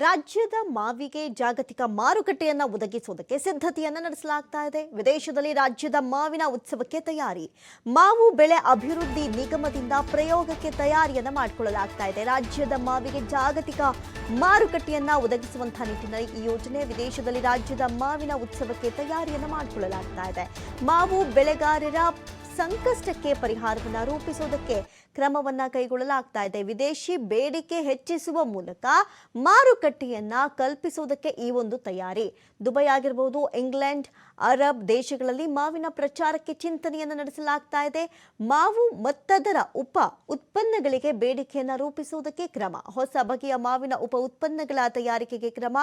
ರಾಜ್ಯದ ಮಾವಿಗೆ ಜಾಗತಿಕ ಮಾರುಕಟ್ಟೆಯನ್ನ ಒದಗಿಸುವುದಕ್ಕೆ ಸಿದ್ಧತೆಯನ್ನ ನಡೆಸಲಾಗ್ತಾ ಇದೆ. ವಿದೇಶದಲ್ಲಿ ರಾಜ್ಯದ ಮಾವಿನ ಉತ್ಸವಕ್ಕೆ ತಯಾರಿ. ಮಾವು ಬೆಳೆ ಅಭಿವೃದ್ಧಿ ನಿಗಮದಿಂದ ಪ್ರಯೋಗಕ್ಕೆ ತಯಾರಿಯನ್ನ ಮಾಡಿಕೊಳ್ಳಲಾಗ್ತಾ ಇದೆ. ರಾಜ್ಯದ ಮಾವಿಗೆ ಜಾಗತಿಕ ಮಾರುಕಟ್ಟೆಯನ್ನ ಒದಗಿಸುವಂತಹ ನಿಟ್ಟಿನಲ್ಲಿ ಈ ಯೋಜನೆ. ವಿದೇಶದಲ್ಲಿ ರಾಜ್ಯದ ಮಾವಿನ ಉತ್ಸವಕ್ಕೆ ತಯಾರಿಯನ್ನ ಮಾಡಿಕೊಳ್ಳಲಾಗ್ತಾ ಇದೆ. ಮಾವು ಬೆಳೆಗಾರರ ಸಂಕಷ್ಟಕ್ಕೆ ಪರಿಹಾರವನ್ನು ರೂಪಿಸುವುದಕ್ಕೆ ಕ್ರಮವನ್ನ ಕೈಗೊಳ್ಳಲಾಗ್ತಾ ಇದೆ. ವಿದೇಶಿ ಬೇಡಿಕೆ ಹೆಚ್ಚಿಸುವ ಮೂಲಕ ಮಾರುಕಟ್ಟೆಯನ್ನ ಕಲ್ಪಿಸುವುದಕ್ಕೆ ಈ ಒಂದು ತಯಾರಿ. ದುಬೈ ಆಗಿರಬಹುದು, ಇಂಗ್ಲೆಂಡ್, ಅರಬ್ ದೇಶಗಳಲ್ಲಿ ಮಾವಿನ ಪ್ರಚಾರಕ್ಕೆ ಚಿಂತನೆಯನ್ನು ನಡೆಸಲಾಗ್ತಾ ಇದೆ. ಮಾವು ಮತ್ತದರ ಉಪ ಉತ್ಪನ್ನಗಳಿಗೆ ಬೇಡಿಕೆಯನ್ನು ರೂಪಿಸುವುದಕ್ಕೆ ಕ್ರಮ. ಹೊಸ ಬಗೆಯ ಮಾವಿನ ಉಪ ಉತ್ಪನ್ನಗಳ ತಯಾರಿಕೆಗೆ ಕ್ರಮ.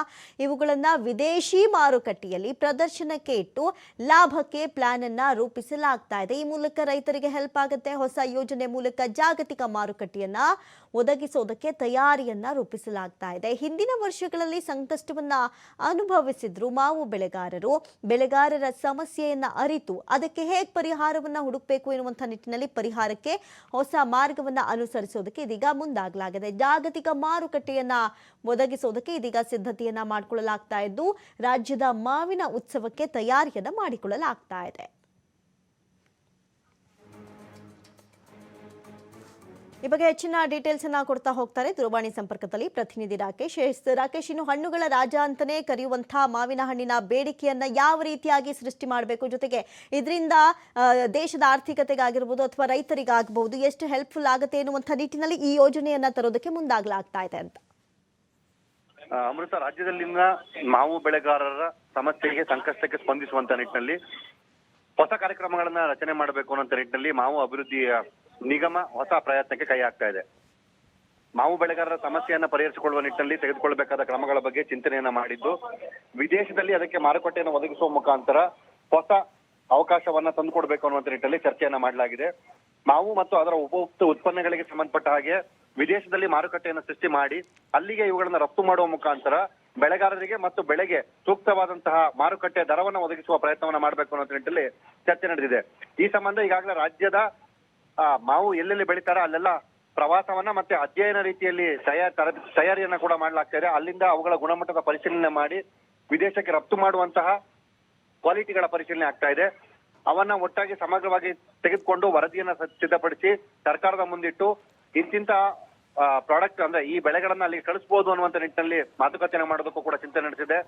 ಇವುಗಳನ್ನ ವಿದೇಶಿ ಮಾರುಕಟ್ಟೆಯಲ್ಲಿ ಪ್ರದರ್ಶನಕ್ಕೆ ಇಟ್ಟು ಲಾಭಕ್ಕೆ ಪ್ಲಾನ್ ಅನ್ನ ರೂಪಿಸಲಾಗ್ತಾ ಇದೆ. ಈ ಮೂಲಕ ರೈತರಿಗೆ ಹೆಲ್ಪ್ ಆಗುತ್ತೆ. ಹೊಸ ಯೋಜನೆ ಮೂಲಕ ಜಾಗತಿಕ ಮಾರುಕಟ್ಟೆಯನ್ನ ಒದಗಿಸೋದಕ್ಕೆ ತಯಾರಿಯನ್ನ ರೂಪಿಸಲಾಗ್ತಾ ಇದೆ. ಹಿಂದಿನ ವರ್ಷಗಳಲ್ಲಿ ಸಂಕಷ್ಟವನ್ನ ಅನುಭವಿಸಿದ್ರು ಮಾವು ಬೆಳೆಗಾರರು. ಬೆಳೆಗಾರರ ಸಮಸ್ಯೆಯನ್ನ ಅರಿತು ಅದಕ್ಕೆ ಹೇಗೆ ಪರಿಹಾರವನ್ನ ಹುಡುಕಬೇಕು ಎನ್ನುವಂಥ ನಿಟ್ಟಿನಲ್ಲಿ ಪರಿಹಾರಕ್ಕೆ ಹೊಸ ಮಾರ್ಗವನ್ನ ಅನುಸರಿಸೋದಕ್ಕೆ ಇದೀಗ ಮುಂದಾಗಲಾಗಿದೆ. ಜಾಗತಿಕ ಮಾರುಕಟ್ಟೆಯನ್ನ ಒದಗಿಸೋದಕ್ಕೆ ಇದೀಗ ಸಿದ್ಧತೆಯನ್ನ ಮಾಡಿಕೊಳ್ಳಲಾಗ್ತಾ ಇದ್ದು ರಾಜ್ಯದ ಮಾವಿನ ಉತ್ಸವಕ್ಕೆ ತಯಾರಿಯನ್ನ ಮಾಡಿಕೊಳ್ಳಲಾಗ್ತಾ ಇದೆ. ಈ ಬಗ್ಗೆ ಹೆಚ್ಚಿನ ಡೀಟೇಲ್ಸ್ ಅನ್ನ ಕೊಡ್ತಾ ಹೋಗ್ತಾರೆ ದೂರವಾಣಿ ಸಂಪರ್ಕದಲ್ಲಿ ಪ್ರತಿನಿಧಿ ರಾಕೇಶ್. ರಾಕೇಶ್, ಇನ್ನು ಹಣ್ಣುಗಳ ರಾಜ ಅಂತಾನೆ ಕರೆಯುವಂತಹ ಮಾವಿನ ಹಣ್ಣಿನ ಬೇಡಿಕೆಯನ್ನ ಯಾವ ರೀತಿಯಾಗಿ ಸೃಷ್ಟಿ ಮಾಡಬೇಕು, ಜೊತೆಗೆ ಇದರಿಂದ ದೇಶದ ಆರ್ಥಿಕತೆಗಾಗಿರ್ಬೋದು ಅಥವಾ ರೈತರಿಗಾಗಬಹುದು ಎಷ್ಟು ಹೆಲ್ಪ್ಫುಲ್ ಆಗುತ್ತೆ ಎನ್ನುವಂಥ ನಿಟ್ಟಿನಲ್ಲಿ ಈ ಯೋಜನೆಯನ್ನ ತರೋದಕ್ಕೆ ಮುಂದಾಗಲಾಗ್ತಾ ಇದೆ ಅಂತ. ಅಮೃತ, ರಾಜ್ಯದಲ್ಲಿನ ಮಾವು ಬೆಳೆಗಾರರ ಸಮಸ್ಯೆಗೆ ಸಂಕಷ್ಟಕ್ಕೆ ಸ್ಪಂದಿಸುವಂತ ನಿಟ್ಟಿನಲ್ಲಿ ಹೊಸ ಕಾರ್ಯಕ್ರಮಗಳನ್ನ ರಚನೆ ಮಾಡಬೇಕು ಅನ್ನೋ ನಿಟ್ಟಿನಲ್ಲಿ ಮಾವು ಅಭಿವೃದ್ಧಿ ನಿಗಮ ಹೊಸ ಪ್ರಯತ್ನಕ್ಕೆ ಕೈ ಹಾಕ್ತಾ ಇದೆ. ಮಾವು ಬೆಳೆಗಾರರ ಸಮಸ್ಯೆಯನ್ನ ಪರಿಹರಿಸಿಕೊಳ್ಳುವ ನಿಟ್ಟಿನಲ್ಲಿ ತೆಗೆದುಕೊಳ್ಳಬೇಕಾದ ಕ್ರಮಗಳ ಬಗ್ಗೆ ಚಿಂತನೆಯನ್ನ ಮಾಡಿದ್ದು, ವಿದೇಶದಲ್ಲಿ ಅದಕ್ಕೆ ಮಾರುಕಟ್ಟೆಯನ್ನು ಒದಗಿಸುವ ಮುಖಾಂತರ ಹೊಸ ಅವಕಾಶವನ್ನ ತಂದುಕೊಡ್ಬೇಕು ಅನ್ನುವಂತ ನಿಟ್ಟಿನಲ್ಲಿ ಚರ್ಚೆಯನ್ನ ಮಾಡಲಾಗಿದೆ. ಮಾವು ಮತ್ತು ಅದರ ಉತ್ಪನ್ನಗಳಿಗೆ ಸಂಬಂಧಪಟ್ಟ ಹಾಗೆ ವಿದೇಶದಲ್ಲಿ ಮಾರುಕಟ್ಟೆಯನ್ನು ಸೃಷ್ಟಿ ಮಾಡಿ ಅಲ್ಲಿಗೆ ಇವುಗಳನ್ನ ರಫ್ತು ಮಾಡುವ ಮುಖಾಂತರ ಬೆಳೆಗಾರರಿಗೆ ಮತ್ತು ಬೆಳೆಗೆ ಸೂಕ್ತವಾದಂತಹ ಮಾರುಕಟ್ಟೆ ದರವನ್ನು ಒದಗಿಸುವ ಪ್ರಯತ್ನವನ್ನ ಮಾಡಬೇಕು ಅನ್ನೋ ನಿಟ್ಟಿನಲ್ಲಿ ಚರ್ಚೆ ನಡೆದಿದೆ. ಈ ಸಂಬಂಧ ಈಗಾಗಲೇ ರಾಜ್ಯದ ಮಾವು ಎಲ್ಲೆಲ್ಲಿ ಬೆಳೀತಾರ ಅಲ್ಲೆಲ್ಲ ಪ್ರವಾಸವನ್ನ ಮತ್ತೆ ಅಧ್ಯಯನ ರೀತಿಯಲ್ಲಿ ತಯಾರಿಯನ್ನ ಕೂಡ ಮಾಡಲಾಗ್ತಾ ಇದೆ. ಅಲ್ಲಿಂದ ಅವುಗಳ ಗುಣಮಟ್ಟದ ಪರಿಶೀಲನೆ ಮಾಡಿ ವಿದೇಶಕ್ಕೆ ರಫ್ತು ಮಾಡುವಂತಹ ಕ್ವಾಲಿಟಿಗಳ ಪರಿಶೀಲನೆ ಆಗ್ತಾ ಇದೆ. ಅವನ್ನ ಒಟ್ಟಾಗಿ ಸಮಗ್ರವಾಗಿ ತೆಗೆದುಕೊಂಡು ವರದಿಯನ್ನ ಸಿದ್ಧಪಡಿಸಿ ಸರ್ಕಾರದ ಮುಂದಿಟ್ಟು ಇಂತಿಂತ ಪ್ರಾಡಕ್ಟ್ ಅಂದ್ರೆ ಈ ಬೆಳೆಗಳನ್ನ ಅಲ್ಲಿ ಕಳಿಸಬಹುದು ಅನ್ನುವಂತ ನಿಟ್ಟಿನಲ್ಲಿ ಮಾತುಕತೆಯನ್ನು ಮಾಡೋದಕ್ಕೂ ಕೂಡ ಚಿಂತನೆ ನಡೆಸಿದೆ.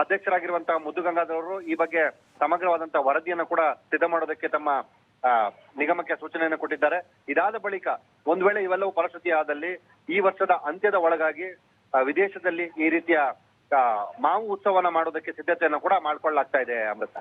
ಅಧ್ಯಕ್ಷರಾಗಿರುವಂತಹ ಮುದ್ದುಗಂಗಾಧರ್ ಅವರು ಈ ಬಗ್ಗೆ ಸಮಗ್ರವಾದಂತಹ ವರದಿಯನ್ನು ಕೂಡ ಸಿದ್ಧ ಮಾಡೋದಕ್ಕೆ ತಮ್ಮ ನಿಗಮಕ್ಕೆ ಸೂಚನೆಯನ್ನು ಕೊಟ್ಟಿದ್ದಾರೆ. ಇದಾದ ಬಳಿಕ ಒಂದ್ ವೇಳೆ ಇವೆಲ್ಲವೂ ಪರಿಸ್ಥಿತಿ ಆದಲ್ಲಿ ಈ ವರ್ಷದ ಅಂತ್ಯದ ಒಳಗಾಗಿ ವಿದೇಶದಲ್ಲಿ ಈ ರೀತಿಯ ಮಾವು ಉತ್ಸವನ ಮಾಡೋದಕ್ಕೆ ಸಿದ್ಧತೆಯನ್ನು ಕೂಡ ಮಾಡ್ಕೊಳ್ಳಲಾಗ್ತಾ ಇದೆ ಅಮೃತ.